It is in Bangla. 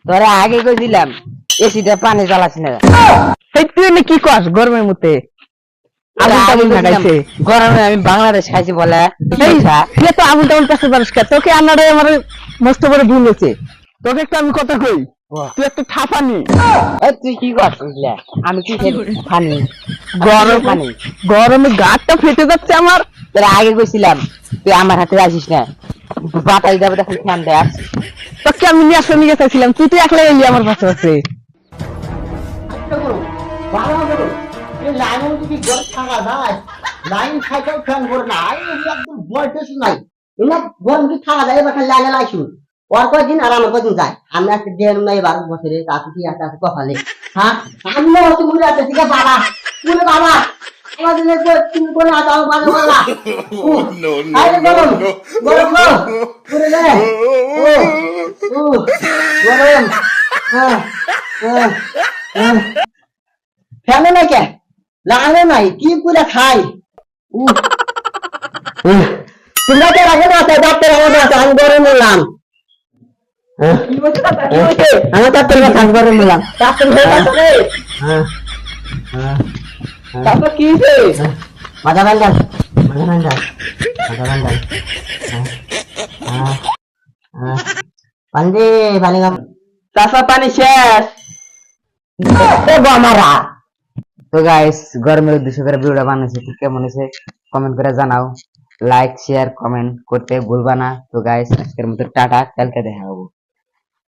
তোরা আগে কইছিলাম এসিতে পানি জ্বালাস না। এই তুই এনে কি কস গরমের মধ্যে? আগুন টাগুন লাগাইছে। গরমে আমি বাংলাদেশ খাইছি বলে এই তুই তো আগুন টাগুন কাছে পারিস কে? তোকে আনারে আমার মস্ত বড় ভুল হয়েছে। তোকে একটা আমি কথা কই, তুই একটা ঠাপানি। তুই কি করছিস? আমি কি পানি গরম পানি গরমে গাটটা ফেটে যাচ্ছে আমার। তোরা আগে কইছিলাম তুই আমার হাতে আসিস না, বাতাস দেবে তখন ফ্যান দেয়। তোকে আমি নিয়ে আসলে নিয়ে চাইছিলাম, তুই তো একলাই এলি আমার পাশে পাশে। লাইন সাইকেল ফ্যান করে না একদম ভোল্টেজ নাই এনা গরম কি থাকা যায় এবার খালি লাইনে লাইছু ওর কয়দিন আর আমার কয়দিন যায় আমি আজকে দেন নাই 12 বছরে তাতে কি আছে কপালে হ্যাঁ আমি হচ্ছে ঘুরে আছে ঠিক আছে বাবা বলে বাবা আমাদের তুমি কোন আছো বাবা বাবা নো নো গরম গরম করে রে ও গরম ফ্যানে নাই কে লাগানো নাই কি করে খাই তোমরা তো রাখে না ডাক্তার আমাদের আছে আমি গরম বললাম আমার ডাক্তার কাজ গরম বললাম ডাক্তার তারপর কি হয়েছে মাথা বান্ডাল মাথা বান্ডাল মাথা বান্ডাল পানি দে পানি গাম তারপর পানি শেষ আমারা। তো গাইস গরমের উদ্দেশ্য করে ভিডিওটা বানাইছি, কেমন হয়েছে কমেন্ট করে জানাও, লাইক শেয়ার কমেন্ট করতে ভুলবা না। তো গাইস আজকের মতো টাটা, কালকে দেখা হবো।